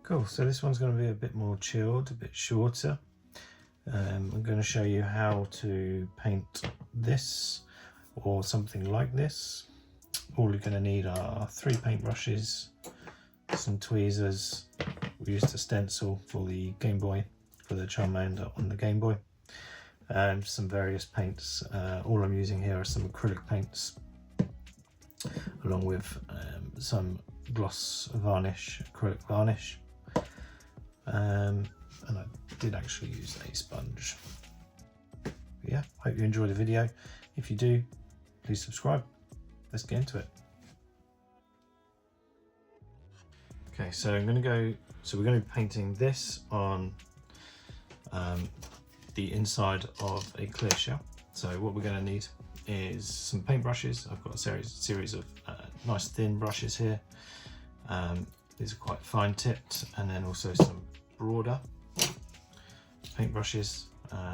Cool, so this one's going to be a bit more chilled, a bit shorter. I'm going to show you how to paint this or something like this. All you're going to need are 3 paintbrushes, some tweezers. We used a stencil for the Game Boy, for the Charmander on the Game Boy, and some various paints. All I'm using here are some acrylic paints, along with some gloss varnish, acrylic varnish. And I did actually use a sponge. But yeah, hope you enjoy the video. If you do, please subscribe. Let's get into it. Okay, so we're going to be painting this on the inside of a clear shell. So what we're going to need is some paintbrushes. I've got a series of nice thin brushes here. These are quite fine tipped, and then also some broader paintbrushes,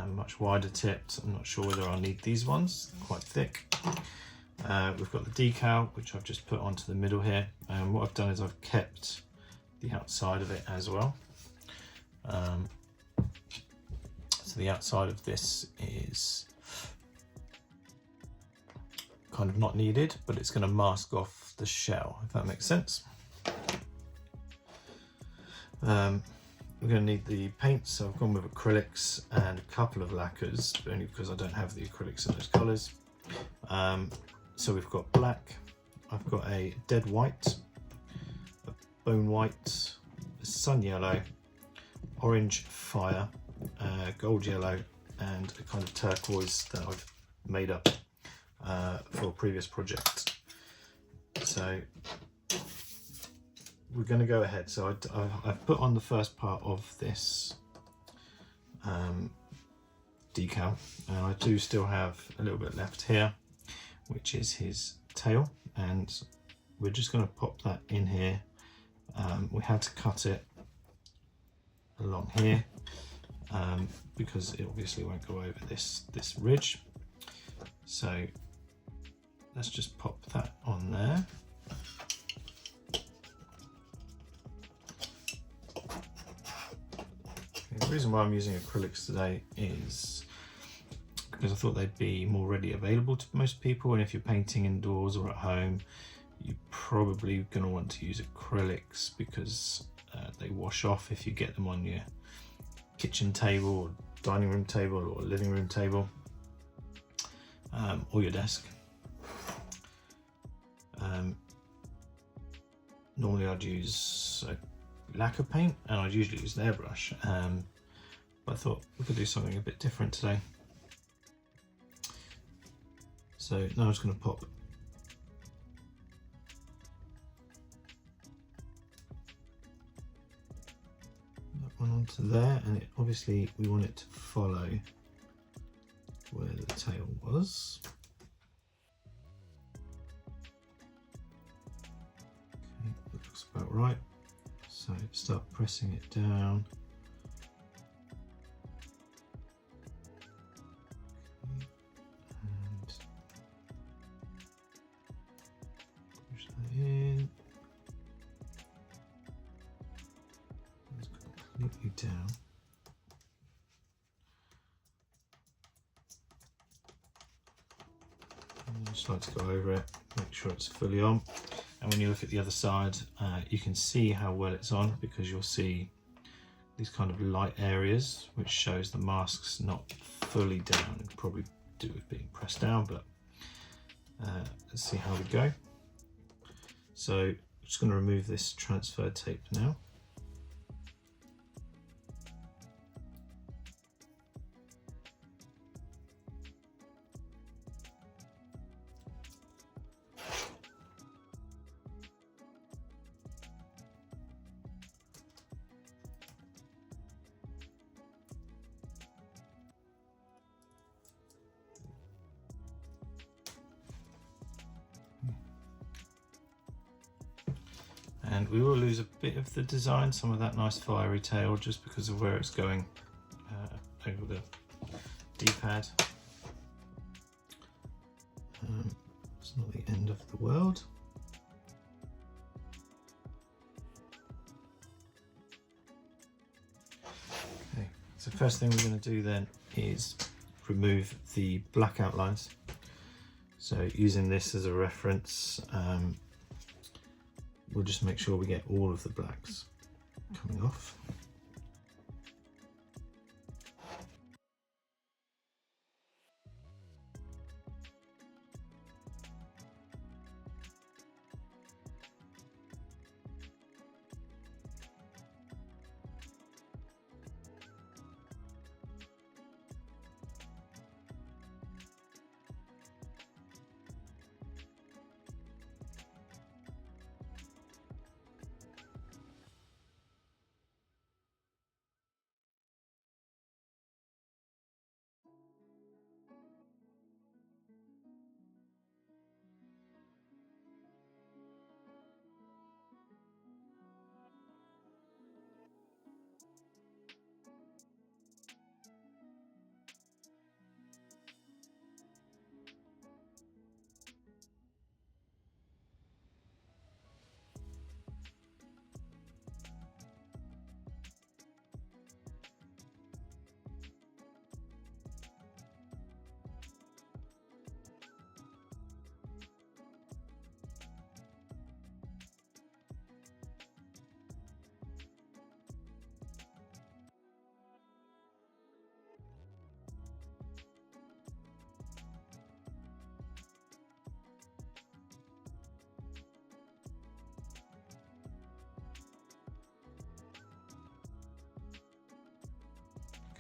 much wider tipped. I'm not sure whether I'll need these ones, quite thick. We've got the decal, which I've just put onto the middle here, and what I've done is I've kept the outside of it as well. So the outside of this is kind of not needed, but it's going to mask off the shell, if that makes sense. We're going to need the paints, so I've gone with acrylics and a couple of lacquers, only because I don't have the acrylics in those colours. So we've got black, I've got a dead white, a bone white, a sun yellow, orange fire, gold yellow, and a kind of turquoise that I've made up for a previous project. So we're going to go ahead. So I've put on the first part of this decal, and I do still have a little bit left here, which is his tail, and we're just going to pop that in here. We had to cut it along here because it obviously won't go over this ridge. So let's just pop that on there. Okay, the reason why I'm using acrylics today is because I thought they'd be more readily available to most people, and if you're painting indoors or at home, you're probably going to want to use acrylics because they wash off if you get them on your kitchen table or dining room table or living room table, or your desk. Normally I'd use a lacquer paint, and I'd usually use an airbrush, but I thought we could do something a bit different today. So now I'm just going to pop that one onto there, and obviously we want it to follow where the tail was. Okay, that looks about right. So start pressing it down. In. Let's go completely down. And just like to go over it, make sure it's fully on. And when you look at the other side, you can see how well it's on, because you'll see these kind of light areas, which shows the mask's not fully down. It'd probably do with being pressed down, but let's see how we go. So I'm just going to remove this transfer tape now. And we will lose a bit of the design, some of that nice fiery tail, just because of where it's going over the D-pad. It's not the end of the world. So first thing we're going to do then is remove the black outlines. So using this as a reference, we'll just make sure we get all of the blacks coming off.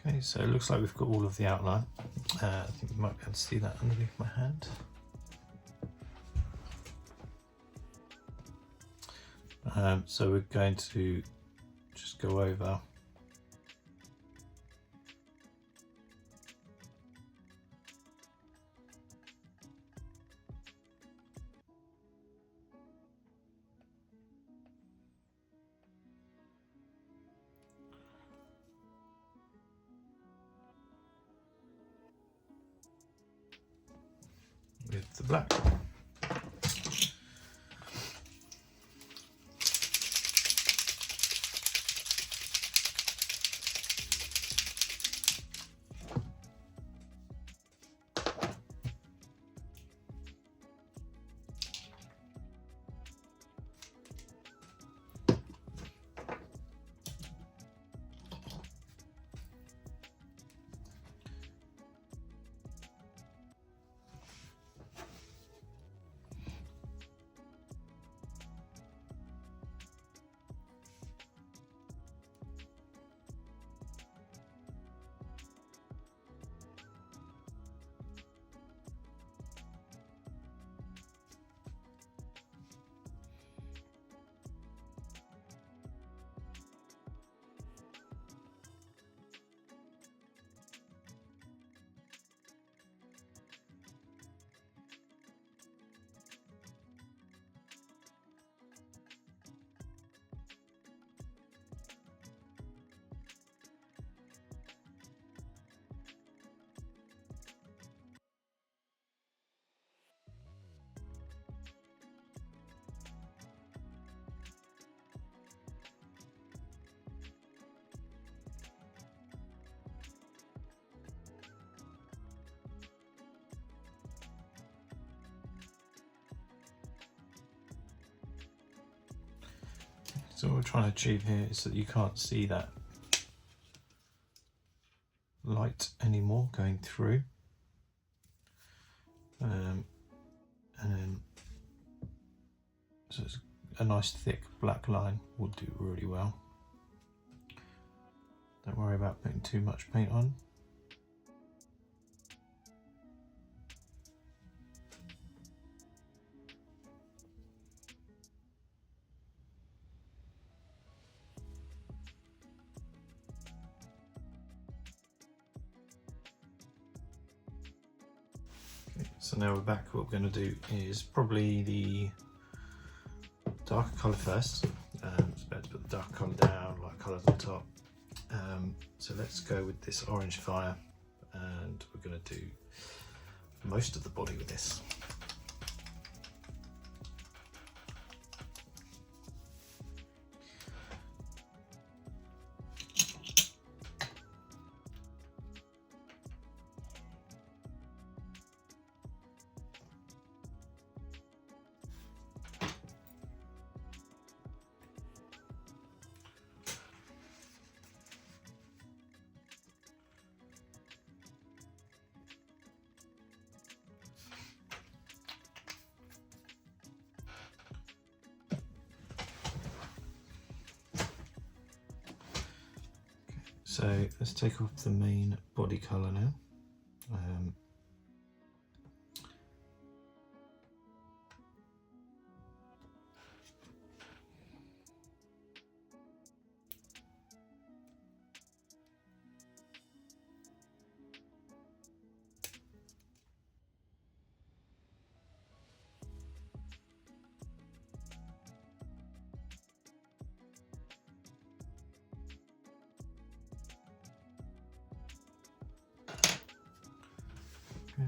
Okay, so it looks like we've got all of the outline. I think you might be able to see that underneath my hand. So we're going to just go over with the black. So what we're trying to achieve here is that you can't see that light anymore going through. And then so it's a nice thick black line will do really well. Don't worry about putting too much paint on. So now we're back, what we're going to do is probably the darker colour first. It's better to put the dark colour down, light colours on top. So let's go with this orange fire, and we're going to do most of the body with this. So let's take off the main body colour now.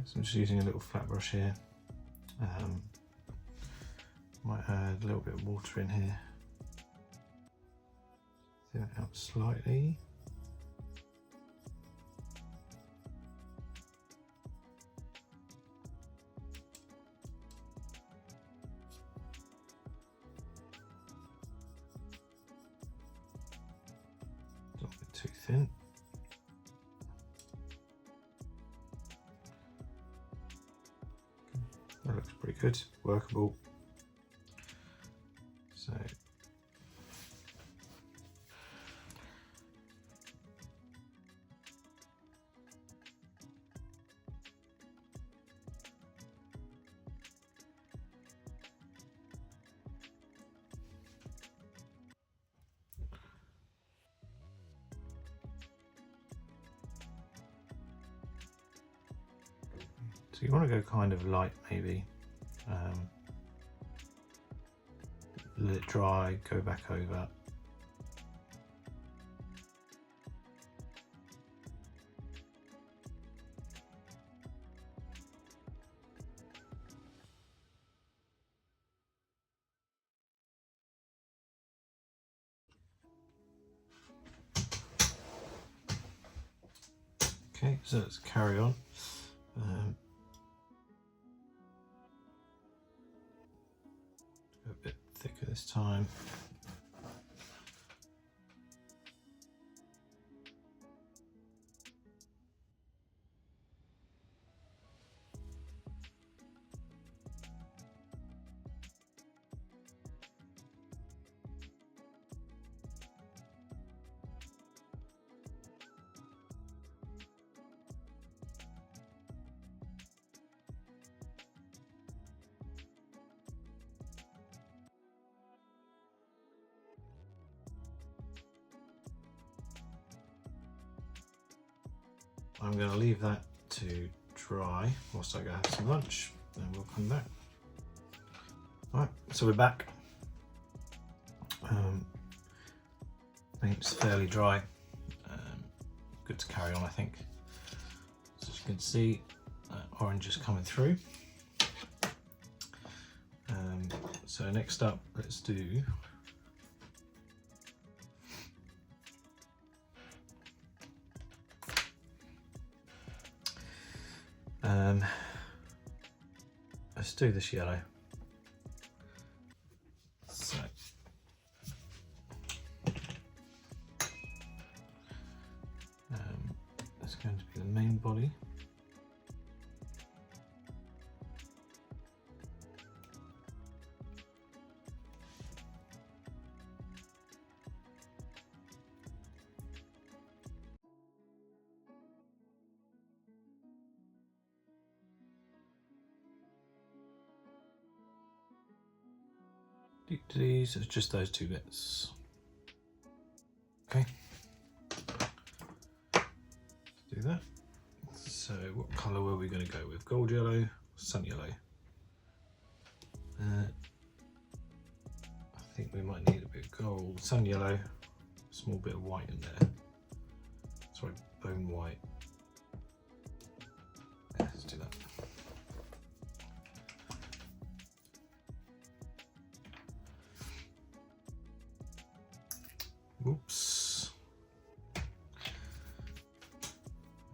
So I'm just using a little flat brush here. Might add a little bit of water in here. Thin it out slightly. Don't get too thin. That looks pretty good, workable. So you want to go kind of light maybe. Let it dry, go back over. Okay, so let's carry on. A bit thicker this time. I'm going to leave that to dry whilst I go have some lunch, then we'll come back. Alright, so we're back. Paint's fairly dry. Good to carry on, I think. So as you can see, orange is coming through. So next up, let's do let's do this yellow. So that's going to be the main body. These are just those two bits. Okay, let's do that. So what colour were we going to go with? Gold yellow, sun yellow? I think we might need a bit of gold, sun yellow, a small bit of white in there. Sorry, bone white. Yeah, let's do that. Oops.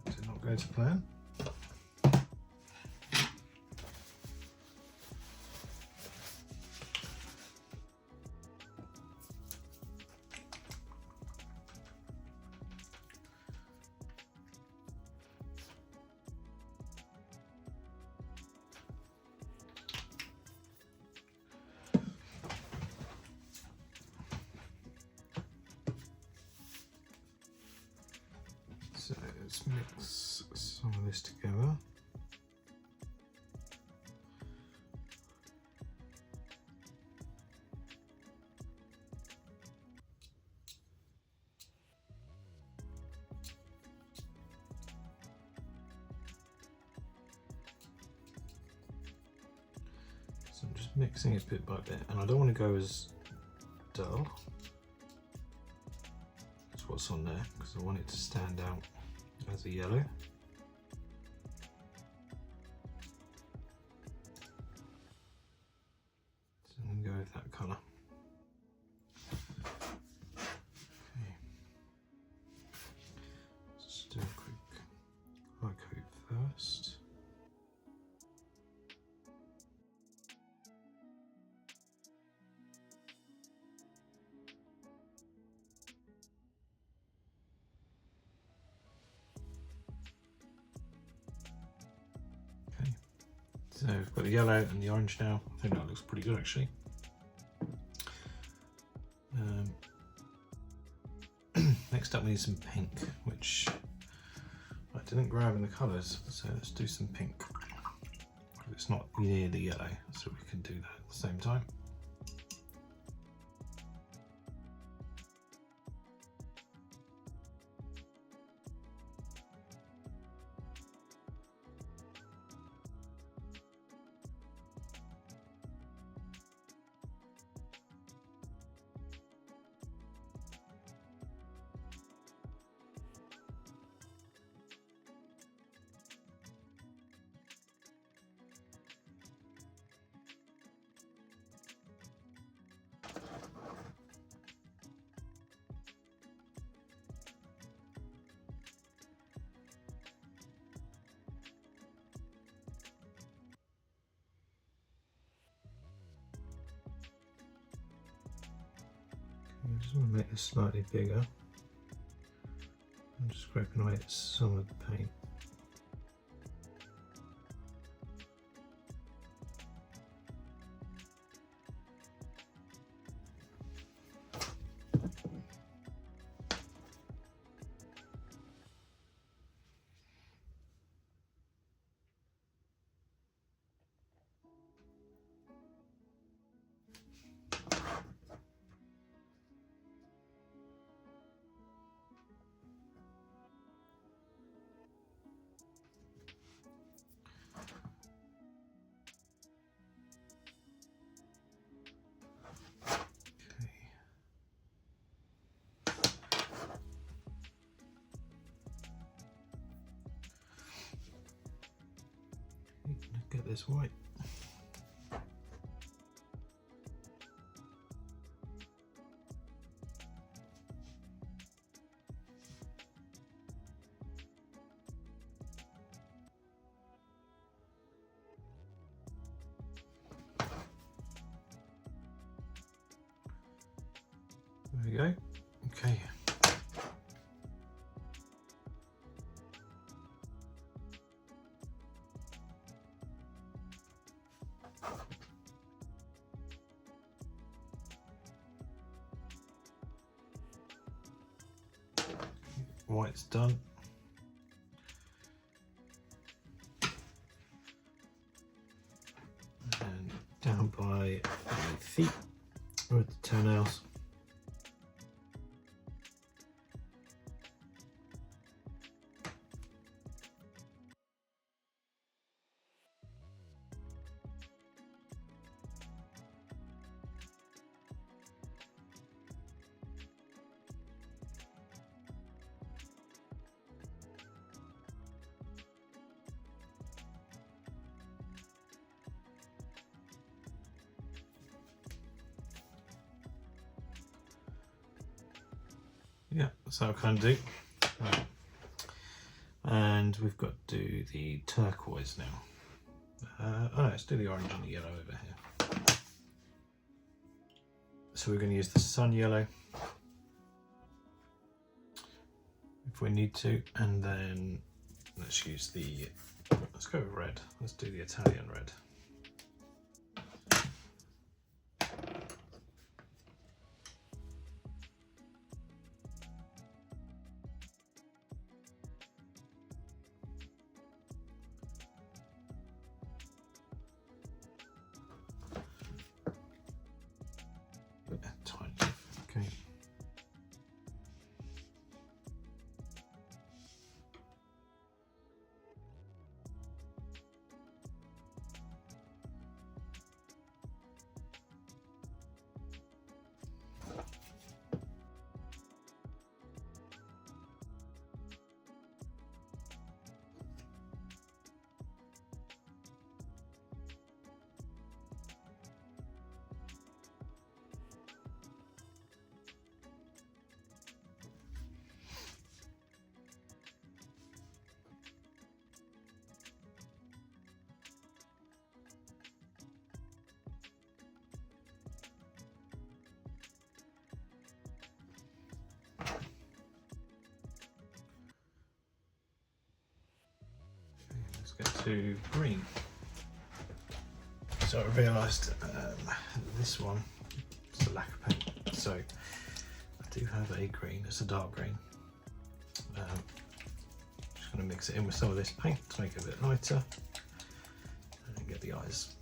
Did not go to plan. let's mix some of this together. So I'm just mixing it bit by bit, and I don't want to go as dull as what's on there because I want it to stand out as a yellow. So I'm going to go with that colour. Okay. Let's do a quick high coat first. So we've got the yellow and the orange now. I think that looks pretty good actually. Next up we need some pink, which I didn't grab in the colours, so let's do some pink. It's not near the yellow, so we can do that at the same time. I just want to make this slightly bigger. I'm just scraping away at some of the paint. Get this white. There we go. Okay. White's done. And down by the feet with the toenails. Yeah, that's how I kind of do. Right. And we've got to do the turquoise now. Oh no, let's do the orange and the yellow over here. So we're going to use the sun yellow if we need to, and then let's use the, let's go with red. Let's do the Italian red. to green. So I realised this one is a lack of paint. So I do have a green, it's a dark green. Just going to mix it in with some of this paint to make it a bit lighter and get the eyes.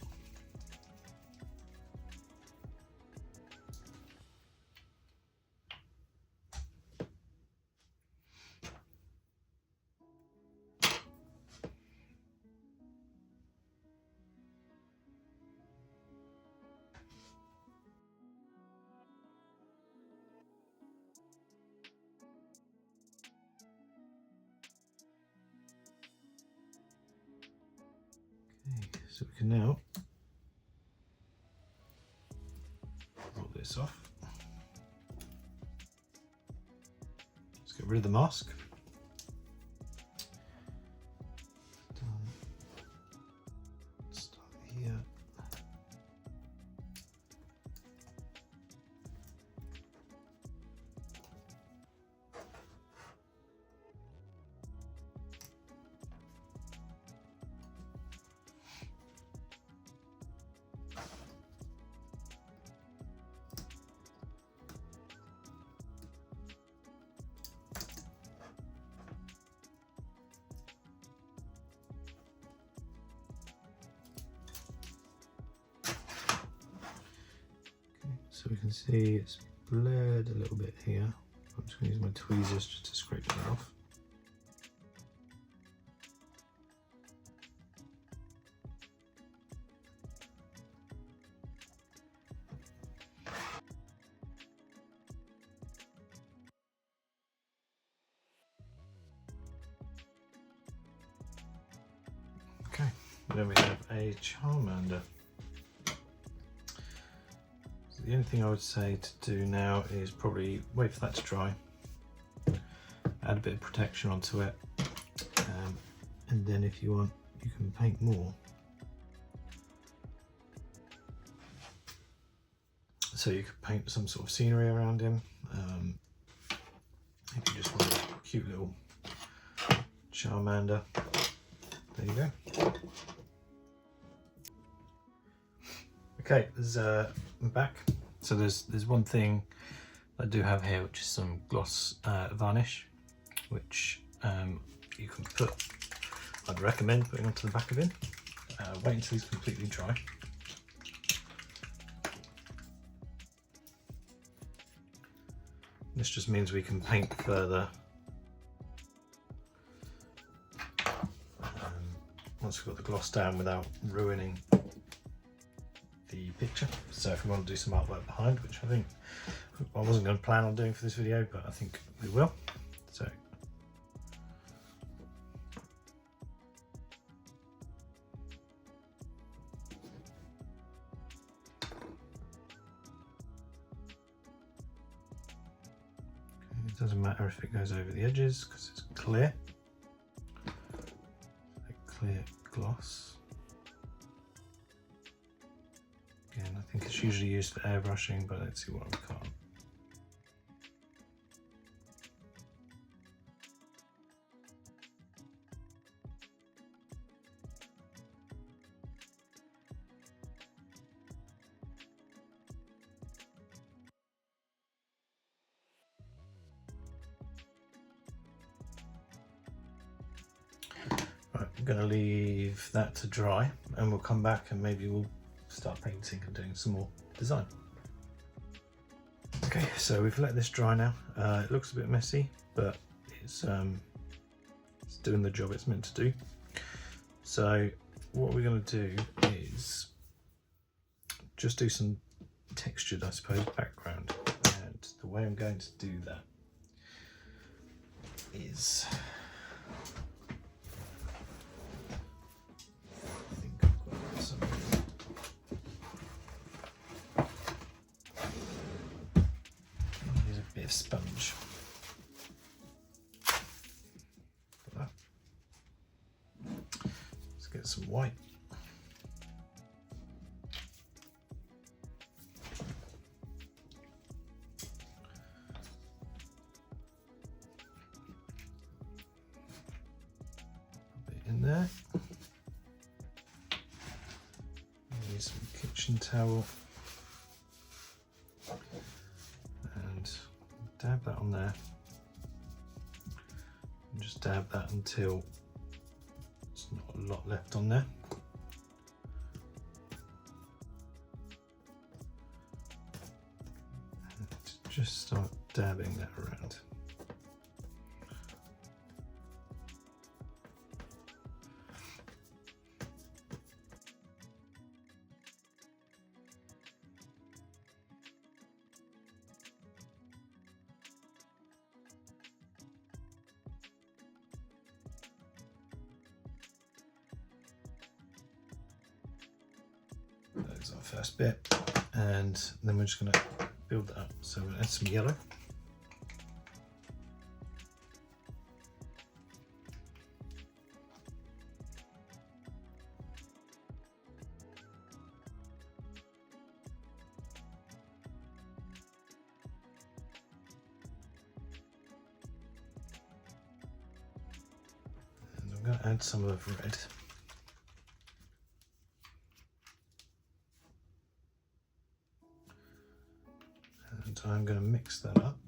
Okay, so we can now roll this off. Let's get rid of the mask. Start here. So we can see it's blurred a little bit here. I'm just going to use my tweezers just to scrape that off. Okay, then we have a Charmander. The only thing I would say to do now is probably wait for that to dry, add a bit of protection onto it, and then if you want you can paint more. So you could paint some sort of scenery around him, if you just want a cute little Charmander. There you go. Okay, I'm back. So there's one thing I do have here, which is some gloss varnish, which you can put. I'd recommend putting onto the back of it. Wait until he's completely dry. This just means we can paint further once we've got the gloss down without ruining the picture. So if we want to do some artwork behind, which I think I wasn't going to plan on doing for this video, but I think we will. So it doesn't matter if it goes over the edges because it's clear, a clear gloss. Again, I think it's usually used for airbrushing, but let's see what we can't. Right, I'm going to leave that to dry and we'll come back and maybe we'll start painting and doing some more design. Okay, so we've let this dry now. It looks a bit messy, but it's doing the job it's meant to do. So what we're going to do is just do some textured, I suppose, background. And the way I'm going to do that is of sponge. For that. Let's get some white. A bit in there. kitchen towel and dab that on there. And just dab that until there's not a lot left on there. And just start dabbing that around. That's our first bit, and then we're just going to build that up. So we'll add some yellow. And I'm going to add some of red. And I'm going to mix that up.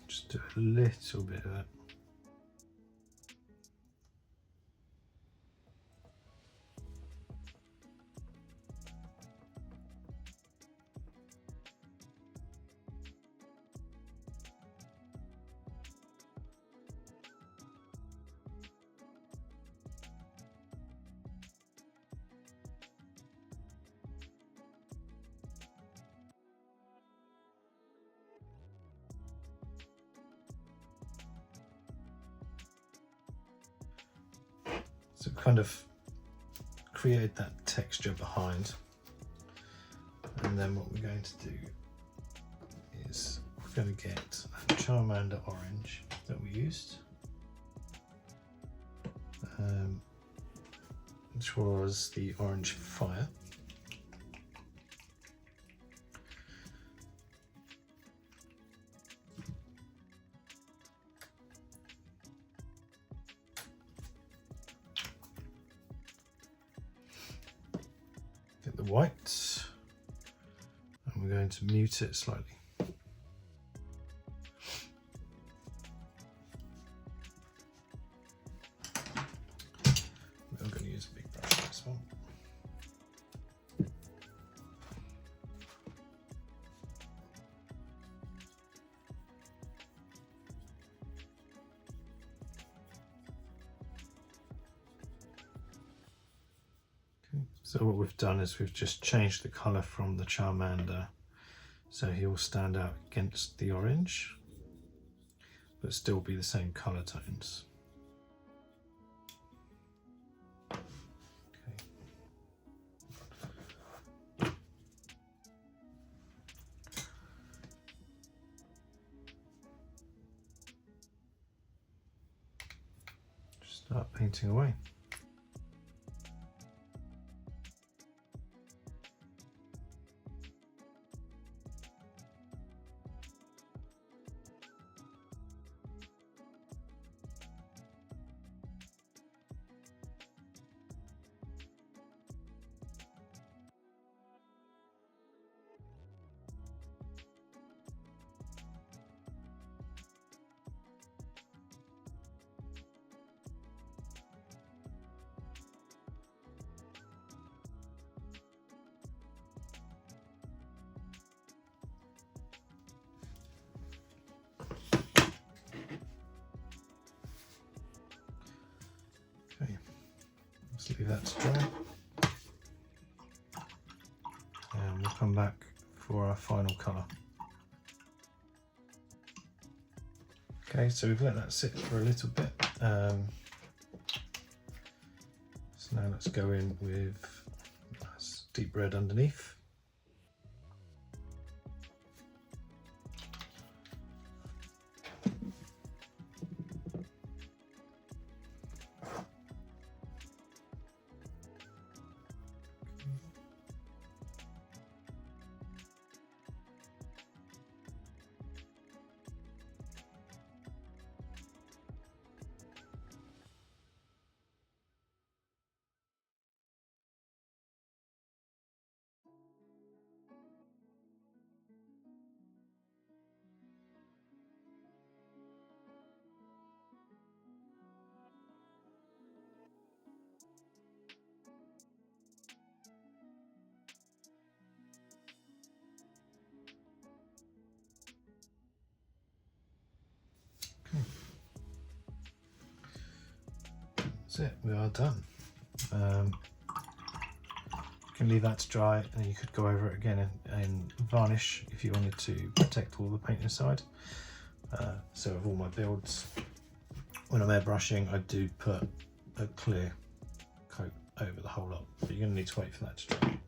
Just do a little bit of it. So kind of create that texture behind, and then what we're going to do is we're going to get that Charmander orange that we used, which was the orange fire. Get the white, and we're going to mute it slightly. I'm going to use a big brush for this one. So what we've done is we've just changed the colour from the Charmander, so he will stand out against the orange, but still be the same colour tones. Okay. Just start painting away. Okay, let's leave that to dry, and we'll come back for our final colour. Okay, so we've let that sit for a little bit. So now let's go in with nice deep red underneath. that's it, we are done. You can leave that to dry, and you could go over it again in varnish if you wanted to protect all the paint inside. So with all my builds, when I'm airbrushing, I do put a clear coat over the whole lot, but you're going to need to wait for that to dry.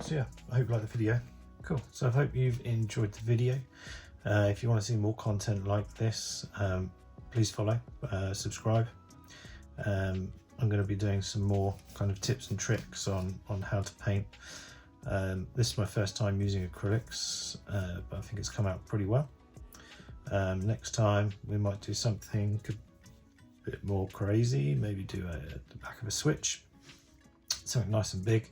So yeah, I hope you like the video. Cool, so I hope you've enjoyed the video. If you want to see more content like this, please follow, subscribe. I'm going to be doing some more kind of tips and tricks on how to paint. This is my first time using acrylics, but I think it's come out pretty well. Next time we might do something a bit more crazy, maybe do the back of a switch, something nice and big,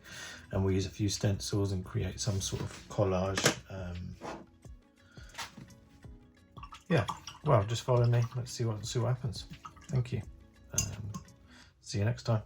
and we'll use a few stencils and create some sort of collage. Yeah, well, just follow me, let's see what happens. Thank you. See you next time.